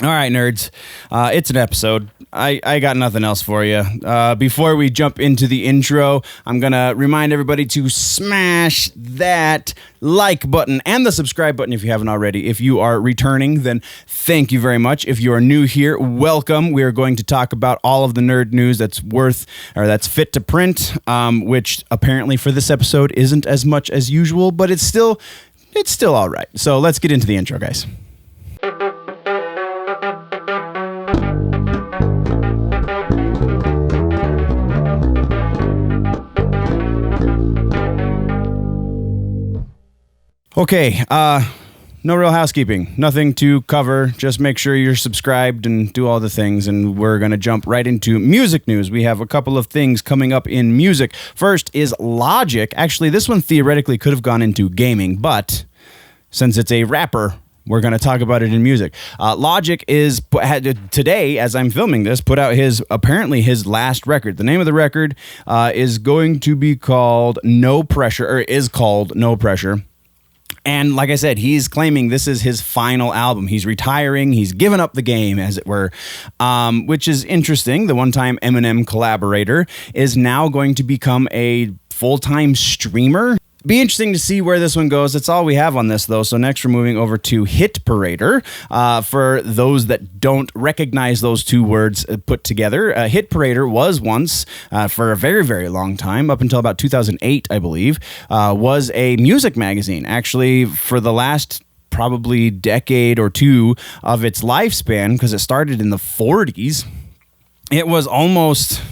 All right, nerds, it's an episode. I got nothing else for you. Before we jump into the intro, I'm going to remind everybody to smash that like button and the subscribe button if you haven't already. If you are returning, then thank you very much. If you are new here, welcome. We are going to talk about all of the nerd news that's fit to print, which apparently for this episode isn't as much as usual, but it's still all right. So let's get into the intro, guys. Okay, no real housekeeping, nothing to cover. Just make sure you're subscribed and do all the things, and we're going to jump right into music news. We have a couple of things coming up in music. First is Logic. Actually, this one theoretically could have gone into gaming, but since it's a rapper, we're going to talk about it in music. Logic had today, as I'm filming this, put out his last record. The name of the record is going to be called No Pressure, or is called No Pressure. And like I said, he's claiming this is his final album. He's retiring. He's given up the game, as it were, which is interesting. The one-time Eminem collaborator is now going to become a full-time streamer. Be interesting to see where this one goes. That's all we have on this, though. So next we're moving over to Hit Parader. For those that don't recognize those two words put together, Hit Parader was once, for a very, very long time, up until about 2008, I believe, was a music magazine. Actually, for the last probably decade or two of its lifespan, because it started in the 40s, it was almost...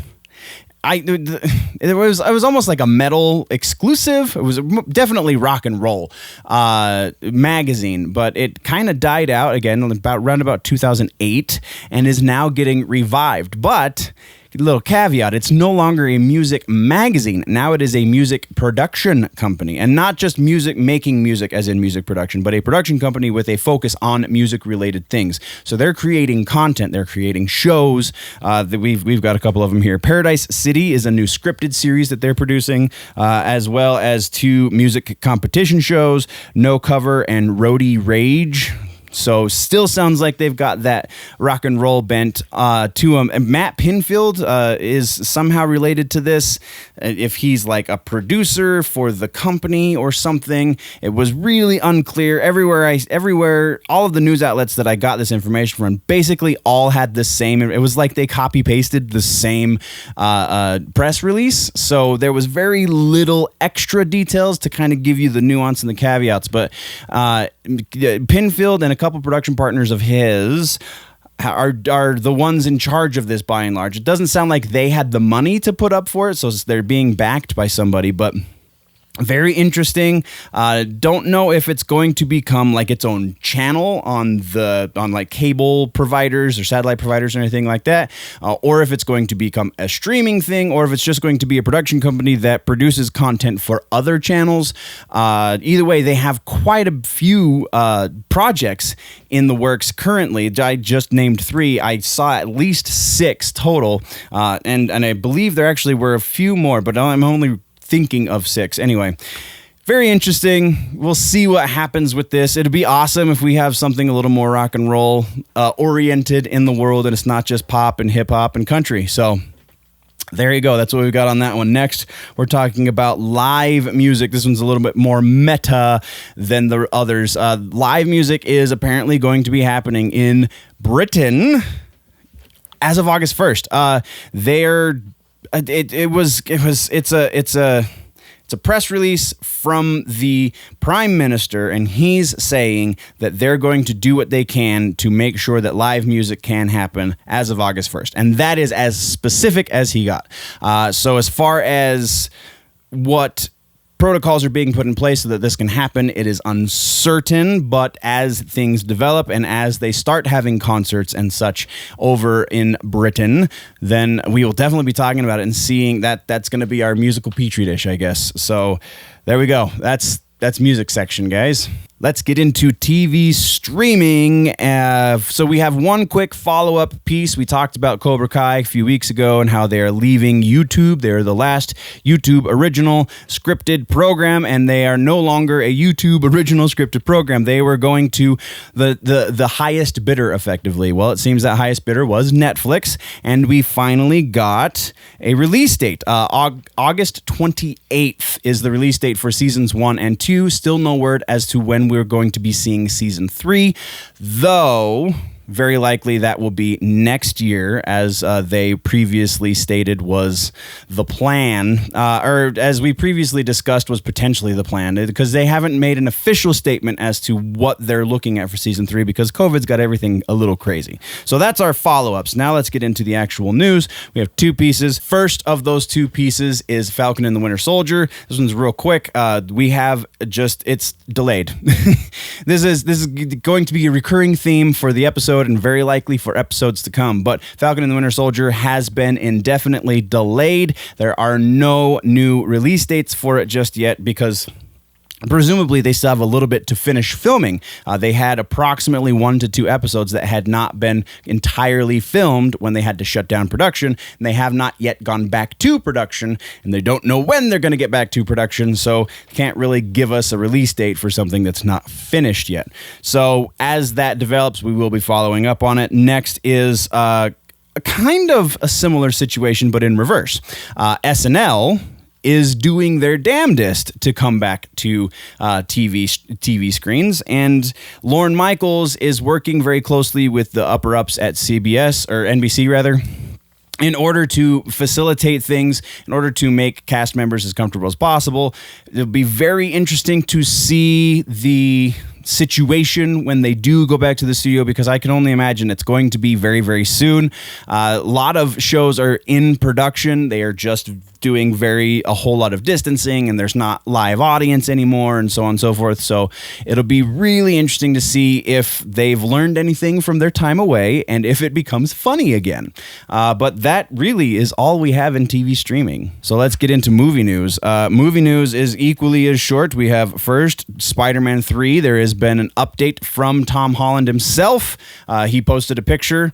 It was almost like a metal exclusive. It was definitely rock and roll magazine, but it kind of died out again around about 2008 and is now getting revived. But little caveat, it's no longer a music magazine. Now it is a music production company, and not just making music as in music production, but a production company with a focus on music related things. So they're creating content, they're creating shows that we've got a couple of them here. Paradise City is a new scripted series that they're producing, as well as 2 music competition shows, No Cover and Roadie Rage. So still sounds like they've got that rock and roll bent to them. And Matt Pinfield is somehow related to this. If he's like a producer for the company or something, it was really unclear. Everywhere, all of the news outlets that I got this information from basically all had the same. It was like they copy pasted the same press release. So there was very little extra details to kind of give you the nuance and the caveats. But Pinfield and a couple production partners of his are the ones in charge of this by and large. It doesn't sound like they had the money to put up for it, so they're being backed by somebody, but very interesting. Don't know if it's going to become like its own channel on like cable providers or satellite providers or anything like that, or if it's going to become a streaming thing, or if it's just going to be a production company that produces content for other channels. Either way, they have quite a few projects in the works currently. I just named 3. I saw at least 6 total, and I believe there actually were a few more, but I'm only thinking of 6. Anyway, very interesting. We'll see what happens with this. It'd be awesome if we have something a little more rock and roll oriented in the world, and it's not just pop and hip hop and country. So there you go. That's what we've got on that one. Next, we're talking about live music. This one's a little bit more meta than the others. Live music is apparently going to be happening in Britain as of August 1st. It's a press release from the Prime Minister, and he's saying that they're going to do what they can to make sure that live music can happen as of August 1st. And that is as specific as he got. So as far as what protocols are being put in place so that this can happen, it is uncertain, but as things develop and as they start having concerts and such over in Britain, then we will definitely be talking about it and seeing that that's going to be our musical petri dish, I guess. So there we go. That's music section, guys. Let's get into TV streaming. So we have one quick follow-up piece. We talked about Cobra Kai a few weeks ago and how they are leaving YouTube. They're the last YouTube original scripted program, and they are no longer a YouTube original scripted program. They were going to the highest bidder, effectively. Well, it seems that highest bidder was Netflix, and we finally got a release date. August 28th is the release date for seasons 1 and 2. Still no word as to when we're going to be seeing season 3, though very likely that will be next year, as they previously stated was the plan, or as we previously discussed was potentially the plan, because they haven't made an official statement as to what they're looking at for season 3, because COVID's got everything a little crazy. So that's our follow-ups. Now let's get into the actual news. We have 2 pieces. First of those 2 pieces is Falcon and the Winter Soldier. This one's real quick. We have it's delayed. This is going to be a recurring theme for the episode and very likely for episodes to come. But Falcon and the Winter Soldier has been indefinitely delayed. There are no new release dates for it just yet because presumably they still have a little bit to finish filming. They had approximately 1 to 2 episodes that had not been entirely filmed when they had to shut down production, and they have not yet gone back to production, and they don't know when they're going to get back to production, so can't really give us a release date for something that's not finished yet. So as that develops, we will be following up on it. Next is kind of a similar situation, but in reverse. SNL is doing their damnedest to come back to TV screens, and Lorne Michaels is working very closely with the upper-ups at CBS, or NBC rather, in order to facilitate things, in order to make cast members as comfortable as possible. It'll be very interesting to see the situation when they do go back to the studio, because I can only imagine it's going to be very, very soon. A lot of shows are in production. They are just doing a whole lot of distancing, and there's not live audience anymore, and so on and so forth. So it'll be really interesting to see if they've learned anything from their time away and if it becomes funny again. But that really is all we have in TV streaming. So let's get into movie news. Movie news is equally as short. We have first Spider-Man 3. There has been an update from Tom Holland himself. He posted a picture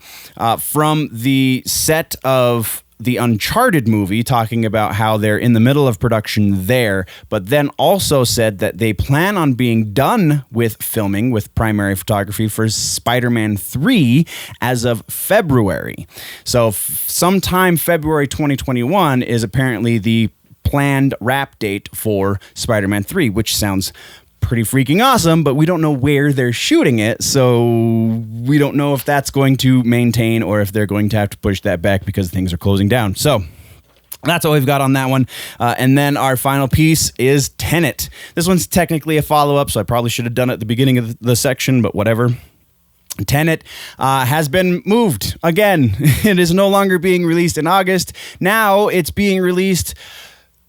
from the set of the Uncharted movie, talking about how they're in the middle of production there, but then also said that they plan on being done with filming with primary photography for Spider-Man 3 as of February. So sometime February 2021 is apparently the planned wrap date for Spider-Man 3, which sounds pretty freaking awesome, but we don't know where they're shooting it, so we don't know if that's going to maintain or if they're going to have to push that back because things are closing down. So that's all we've got on that one. And then our final piece is Tenet. This one's technically a follow-up, so I probably should have done it at the beginning of the section, but whatever. Tenet has been moved again. It is no longer being released in August. Now it's being released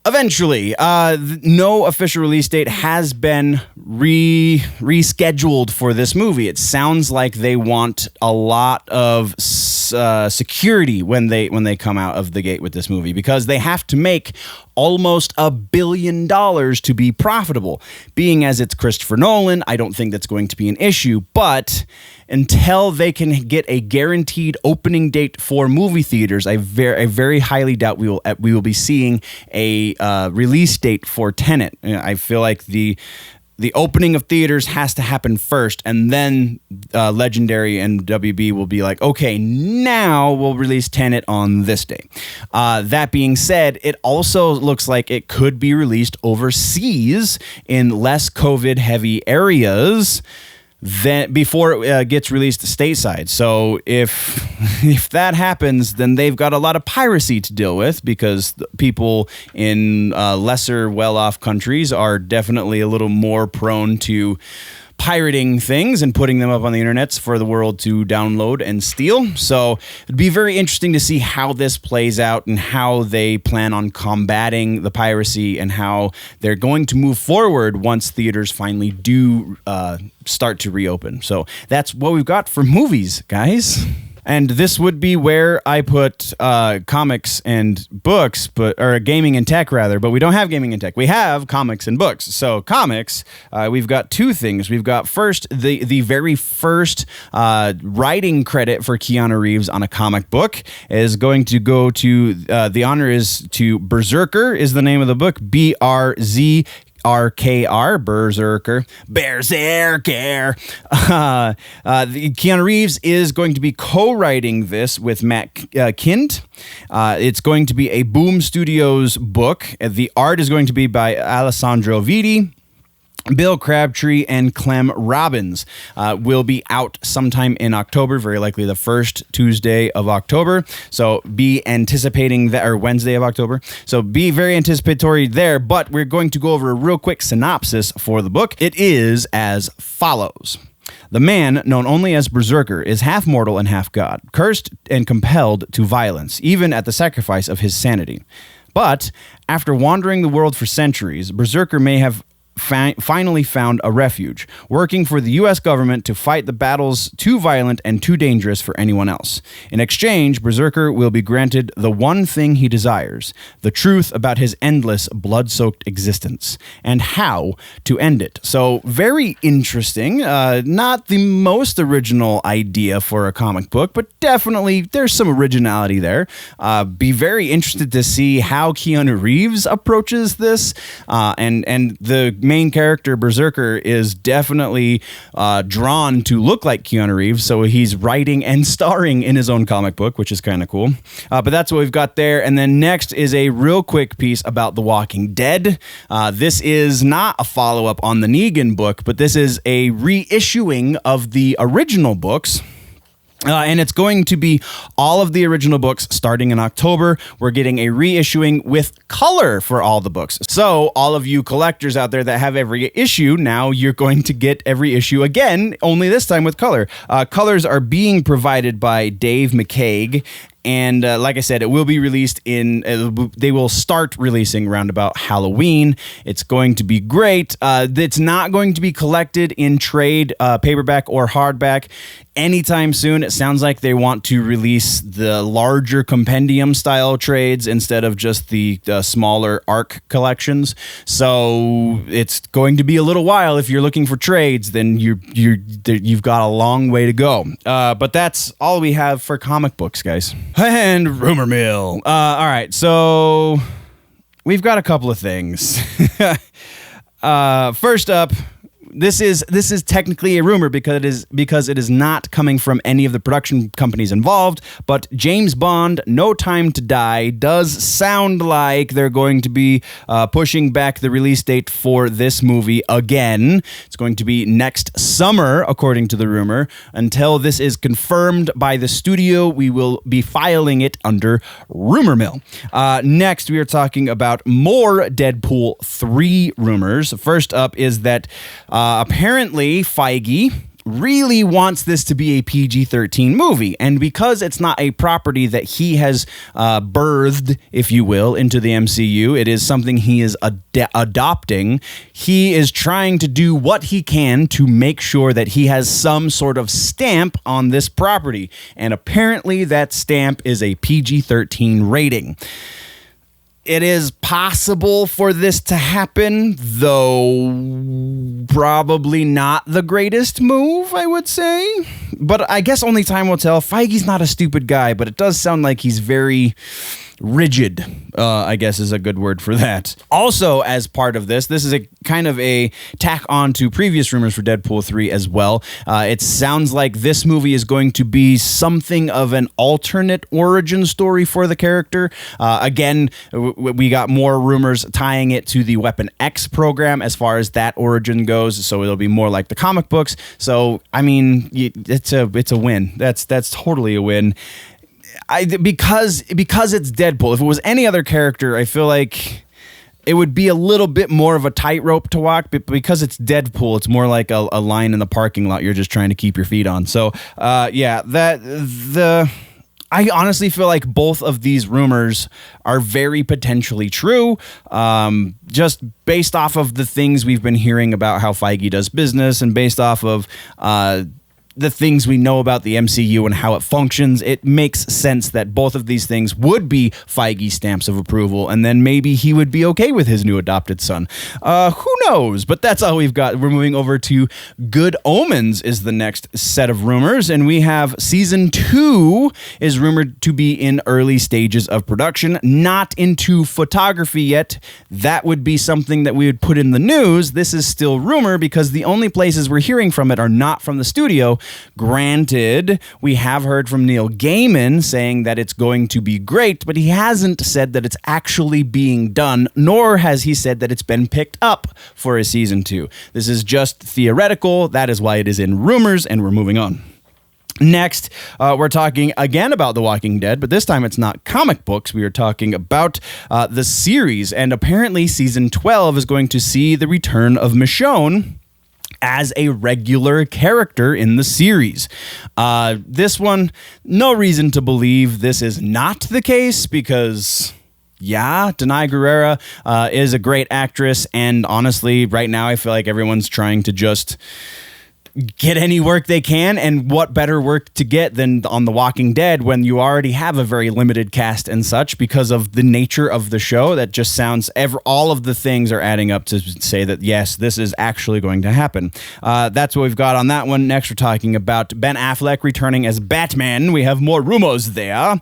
eventually. No official release date has been rescheduled for this movie. It sounds like they want a lot of security when they come out of the gate with this movie, because they have to make almost $1 billion to be profitable. Being as it's Christopher Nolan, I don't think that's going to be an issue, but until they can get a guaranteed opening date for movie theaters, I very highly doubt we will be seeing a release date for Tenet. I feel like the opening of theaters has to happen first, and then Legendary and WB will be like, okay, now we'll release Tenet on this day. That being said, it also looks like it could be released overseas in less COVID-heavy areas then before it gets released stateside. So if that happens, then they've got a lot of piracy to deal with, because people in lesser well-off countries are definitely a little more prone to pirating things and putting them up on the internets for the world to download and steal. So it'd be very interesting to see how this plays out and how they plan on combating the piracy and how they're going to move forward once theaters finally do start to reopen. So that's what we've got for movies, guys. And this would be where I put comics and books, or gaming and tech rather, but we don't have gaming and tech. We have comics and books. So comics, we've got two things. We've got first, the very first writing credit for Keanu Reeves on a comic book is going to go to, the honor is to Berserker is the name of the book, BRZRKR, Berserker. Keanu Reeves is going to be co-writing this with Matt Kind. It's going to be a Boom Studios book. The art is going to be by Alessandro Vitti. Bill Crabtree and Clem Robbins will be out sometime in October, very likely the first Tuesday of October. So be anticipating that, or Wednesday of October. So be very anticipatory there, but we're going to go over a real quick synopsis for the book. It is as follows. The man, known only as Berserker, is half mortal and half god, cursed and compelled to violence, even at the sacrifice of his sanity. But after wandering the world for centuries, Berserker may have finally found a refuge, working for the U.S. government to fight the battles too violent and too dangerous for anyone else. In exchange, Berserker will be granted the one thing he desires, the truth about his endless, blood-soaked existence, and how to end it. So, very interesting. Not the most original idea for a comic book, but definitely there's some originality there. Be very interested to see how Keanu Reeves approaches this, and the main character, Berserker, is definitely drawn to look like Keanu Reeves, so he's writing and starring in his own comic book, which is kind of cool. But that's what we've got there. And then next is a real quick piece about The Walking Dead. This is not a follow-up on the Negan book, but this is a reissuing of the original books. And it's going to be all of the original books starting in October. We're getting a reissuing with color for all the books. So all of you collectors out there that have every issue, now you're going to get every issue again, only this time with color. Colors are being provided by Dave McCaig. And like I said, it will be released they will start releasing around about Halloween. It's going to be great. It's not going to be collected in trade, paperback or hardback anytime soon. It sounds like they want to release the larger compendium style trades instead of just the smaller ARC collections. So it's going to be a little while. If you're looking for trades, then you've got a long way to go. But that's all we have for comic books, guys. And rumor mill. All right, so we've got a couple of things. First up, this is technically a rumor because it is not coming from any of the production companies involved, but James Bond: No Time to Die does sound like they're going to be pushing back the release date for this movie again. It's going to be next summer, according to the rumor. Until this is confirmed by the studio, we will be filing it under rumor mill. Next, we are talking about more Deadpool 3 rumors. First up is that apparently Feige really wants this to be a PG-13 movie, and because it's not a property that he has birthed, if you will, into the MCU, it is something he is adopting. He is trying to do what he can to make sure that he has some sort of stamp on this property, and apparently that stamp is a PG-13 rating. It is possible for this to happen, though probably not the greatest move, I would say. But I guess only time will tell. Feige's not a stupid guy, but it does sound like he's very rigid, I guess is a good word for that. Also, as part of this is a kind of a tack on to previous rumors for Deadpool 3 as well. It sounds like this movie is going to be something of an alternate origin story for the character. Again, we got more rumors tying it to the Weapon X program as far as that origin goes, so it'll be more like the comic books. So, I mean, it's a win. That's totally a win. Because it's Deadpool. If it was any other character, I feel like it would be a little bit more of a tightrope to walk, but because it's Deadpool, it's more like a line in the parking lot you're just trying to keep your feet on. So, I honestly feel like both of these rumors are very potentially true, just based off of the things we've been hearing about how Feige does business and based off of the things we know about the MCU and how it functions, it makes sense that both of these things would be Feige stamps of approval, and then maybe he would be okay with his new adopted son. Who knows? But that's all we've got. We're moving over to Good Omens is the next set of rumors, and we have season 2 is rumored to be in early stages of production, not into photography yet. That would be something that we would put in the news. This is still rumor because the only places we're hearing from it are not from the studio. Granted, we have heard from Neil Gaiman saying that it's going to be great, but he hasn't said that it's actually being done, nor has he said that it's been picked up for a season 2. This is just theoretical. That is why it is in rumors, and we're moving on. Next, we're talking again about The Walking Dead, but this time it's not comic books. We are talking about the series, and apparently season 12 is going to see the return of Michonne as a regular character in the series. This one, no reason to believe this is not the case because... yeah, Denai Guerrera is a great actress, and honestly, right now I feel like everyone's trying to just get any work they can, and what better work to get than on The Walking Dead when you already have a very limited cast and such because of the nature of the show. That just sounds, all of the things are adding up to say that yes, this is actually going to happen. That's what we've got on that one. Next, we're talking about Ben Affleck returning as Batman. We have more rumors there.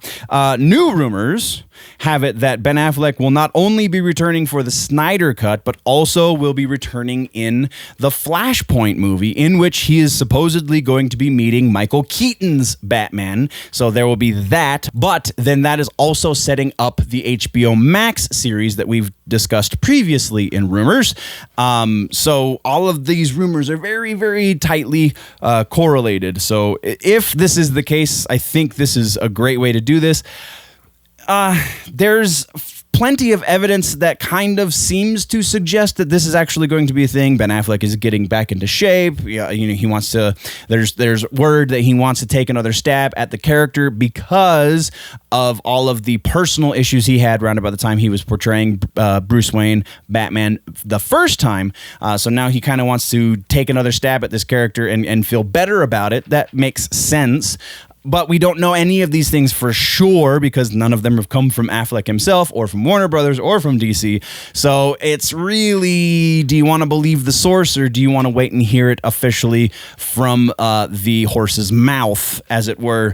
New rumors have it that Ben Affleck will not only be returning for the Snyder Cut, but also will be returning in the Flashpoint movie, in which he is supposedly going to be meeting Michael Keaton's Batman. So there will be that, but then that is also setting up the HBO Max series that we've discussed previously in rumors. So all of these rumors are very, very tightly correlated. So if this is the case, I think this is a great way to do this. There's plenty of evidence that kind of seems to suggest that this is actually going to be a thing. Ben Affleck is getting back into shape. Yeah, he wants to. There's word that he wants to take another stab at the character because of all of the personal issues he had around about the time he was portraying Bruce Wayne, Batman, the first time. So now he kind of wants to take another stab at this character and feel better about it. That makes sense. But we don't know any of these things for sure because none of them have come from Affleck himself or from Warner Brothers or from DC. So it's really, do you want to believe the source or do you want to wait and hear it officially from the horse's mouth, as it were?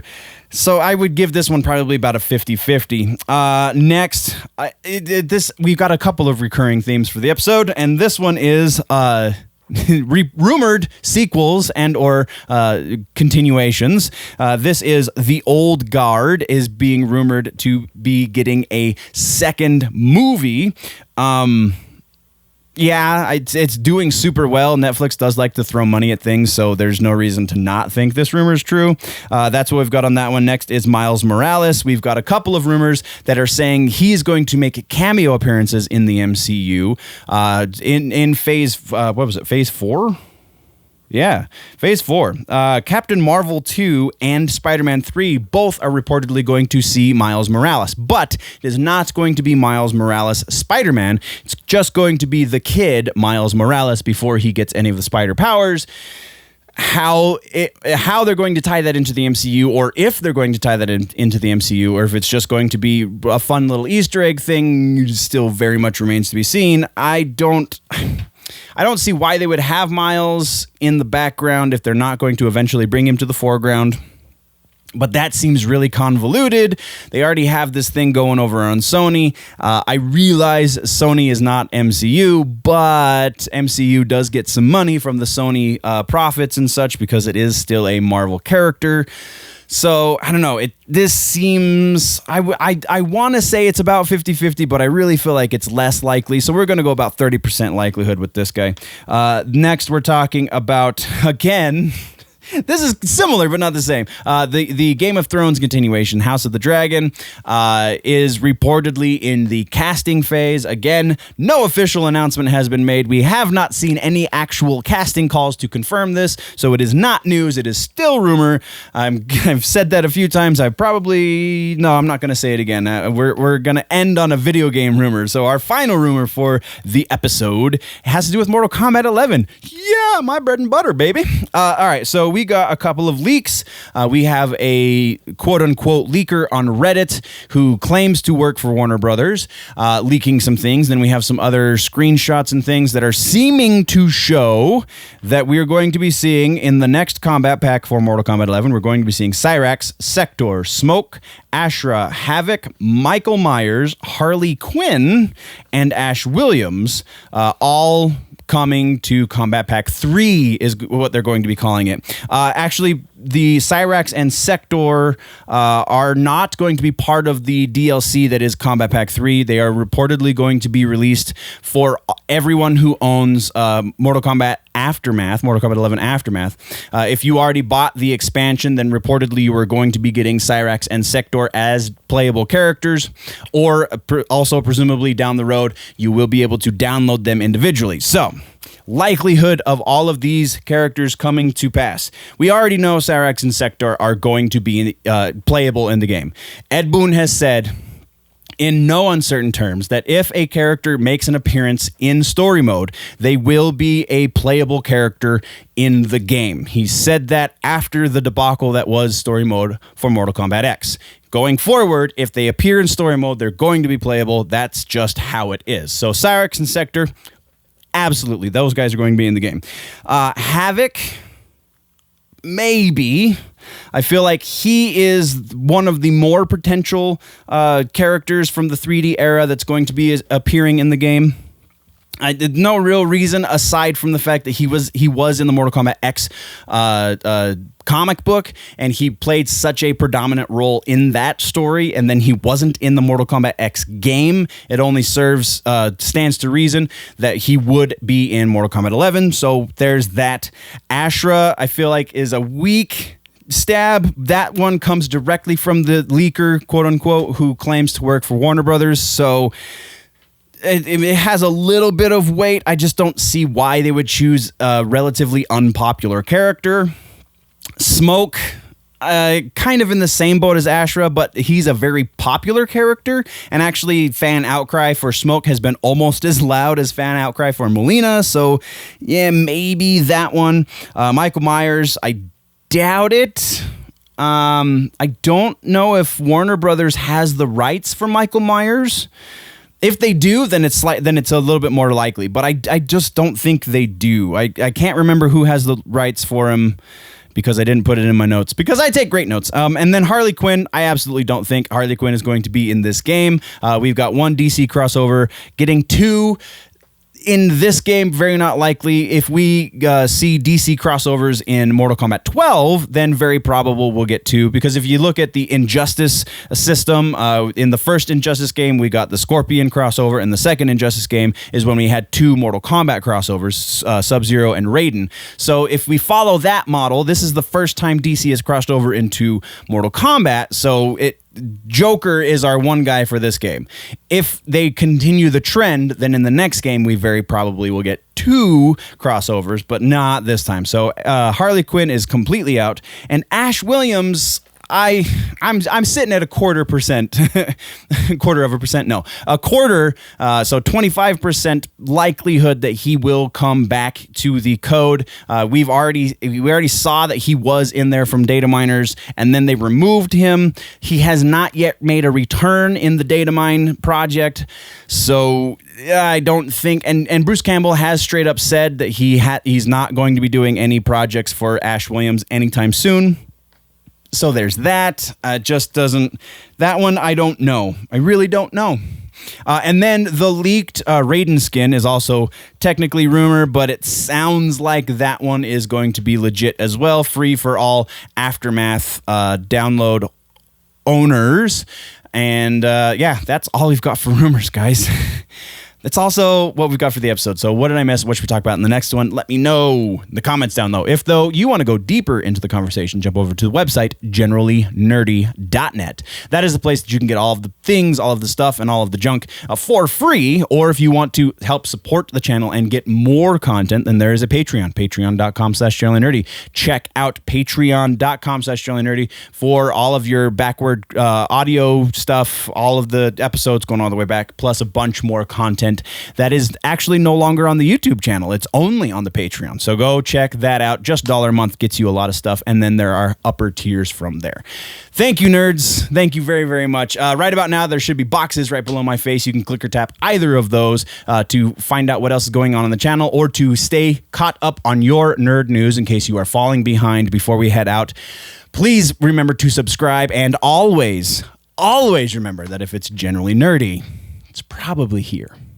So I would give this one probably about a 50-50. Next, we've got a couple of recurring themes for the episode, and this one is... rumored sequels and or continuations. This is The Old Guard is being rumored to be getting a second movie. Yeah, it's doing super well. Netflix does like to throw money at things, so there's no reason to not think this rumor is true. That's what we've got on that one. Next is Miles Morales. We've got a couple of rumors that are saying he's going to make cameo appearances in the MCU in phase, what was it, phase 4? Yeah, phase 4. Captain Marvel 2 and Spider-Man 3 both are reportedly going to see Miles Morales, but it is not going to be Miles Morales Spider-Man. It's just going to be the kid, Miles Morales, before he gets any of the spider powers. How they're going to tie that into the MCU, or if they're going to tie that into the MCU, or if it's just going to be a fun little Easter egg thing, still very much remains to be seen. I don't see why they would have Miles in the background if they're not going to eventually bring him to the foreground. But that seems really convoluted. They already have this thing going over on Sony. I realize Sony is not MCU, but MCU does get some money from the Sony profits and such because it is still a Marvel character. So, I don't know. This seems... I want to say it's about 50-50, but I really feel like it's less likely. So we're going to go about 30% likelihood with this guy. Next, we're talking about, again... This is similar, but not the same. The Game of Thrones continuation, House of the Dragon, is reportedly in the casting phase. Again, no official announcement has been made. We have not seen any actual casting calls to confirm this, so it is not news. It is still rumor. I've said that a few times. I'm not going to say it again. We're going to end on a video game rumor. So our final rumor for the episode has to do with Mortal Kombat 11. Yeah, my bread and butter, baby. All right, so we got a couple of leaks. We have a quote-unquote leaker on Reddit who claims to work for Warner Brothers, leaking some things. Then we have some other screenshots and things that are seeming to show that we are going to be seeing in the next combat pack for Mortal Kombat 11, we're going to be seeing Cyrax, Sector, Smoke, Ashra, Havoc, Michael Myers, Harley Quinn, and Ash Williams, all coming to Combat Pack 3 is what they're going to be calling it. Actually, the Cyrax and Sector are not going to be part of the DLC that is Combat Pack 3. They are reportedly going to be released for everyone who owns Mortal Kombat Aftermath, Mortal Kombat 11 Aftermath. If you already bought the expansion, then reportedly you are going to be getting Cyrax and Sector as playable characters, or also presumably down the road, you will be able to download them individually. So, likelihood of all of these characters coming to pass. We already know Cyrax and Sector are going to be playable in the game. Ed Boon has said in no uncertain terms that if a character makes an appearance in story mode, they will be a playable character in the game. He said that after the debacle that was story mode for Mortal Kombat X. Going forward, if they appear in story mode, they're going to be playable. That's just how it is. So Cyrax and Sector, absolutely, those guys are going to be in the game. Havoc, maybe. I feel like he is one of the more potential characters from the 3D era that's going to be appearing in the game. I did no real reason aside from the fact that he was in the Mortal Kombat X comic book, and he played such a predominant role in that story, and then he wasn't in the Mortal Kombat X game. It only stands to reason that he would be in Mortal Kombat 11. So there's that. Ashra, I feel like, is a weak stab. That one comes directly from the leaker, quote unquote, who claims to work for Warner Brothers. So it has a little bit of weight. I just don't see why they would choose a relatively unpopular character. Smoke, kind of in the same boat as Ashra, but he's a very popular character, and actually fan outcry for Smoke has been almost as loud as fan outcry for Melina, so yeah, maybe that one. Michael Myers, I doubt it. I don't know if Warner Brothers has the rights for Michael Myers. If they do, then it's a little bit more likely, but I just don't think they do. I can't remember who has the rights for him because I didn't put it in my notes, because I take great notes. And then Harley Quinn, I absolutely don't think Harley Quinn is going to be in this game. We've got one DC crossover, getting two in this game, very not likely. If we see DC crossovers in Mortal Kombat 12, then very probable we'll get two, because if you look at the Injustice system, in the first Injustice game, we got the Scorpion crossover, and the second Injustice game is when we had two Mortal Kombat crossovers, Sub-Zero and Raiden. So if we follow that model, this is the first time DC has crossed over into Mortal Kombat, so Joker is our one guy for this game. If they continue the trend, then in the next game, we very probably will get two crossovers, but not this time. So Harley Quinn is completely out, and Ash Williams, I'm sitting at a quarter, so 25% likelihood that he will come back to the code. We already saw that he was in there from data miners, and then they removed him. He has not yet made a return in the data mine project, so I don't think. And Bruce Campbell has straight up said that he's not going to be doing any projects for Ash Williams anytime soon. So there's that. Just doesn't. That one, I don't know. I really don't know. And then the leaked Raiden skin is also technically rumor, but it sounds like that one is going to be legit as well. Free for all Aftermath download owners. And yeah, that's all we've got for rumors, guys. That's also what we've got for the episode. So what did I miss? What should we talk about in the next one? Let me know in the comments down below. If, though, you want to go deeper into the conversation, jump over to the website, generallynerdy.net. That is the place that you can get all of the things, all of the stuff, and all of the junk for free. Or if you want to help support the channel and get more content, then there is a Patreon, patreon.com/generallynerdy. Check out patreon.com/generallynerdy for all of your backward audio stuff, all of the episodes going all the way back, plus a bunch more content content that is actually no longer on the YouTube channel. It's only on the Patreon. So go check that out. Just $1 a month gets you a lot of stuff. And then there are upper tiers from there. Thank you, nerds. Thank you very, very much. Right about now, there should be boxes right below my face. You can click or tap either of those to find out what else is going on the channel or to stay caught up on your nerd news in case you are falling behind before we head out. Please remember to subscribe and always remember that if it's generally nerdy, it's probably here.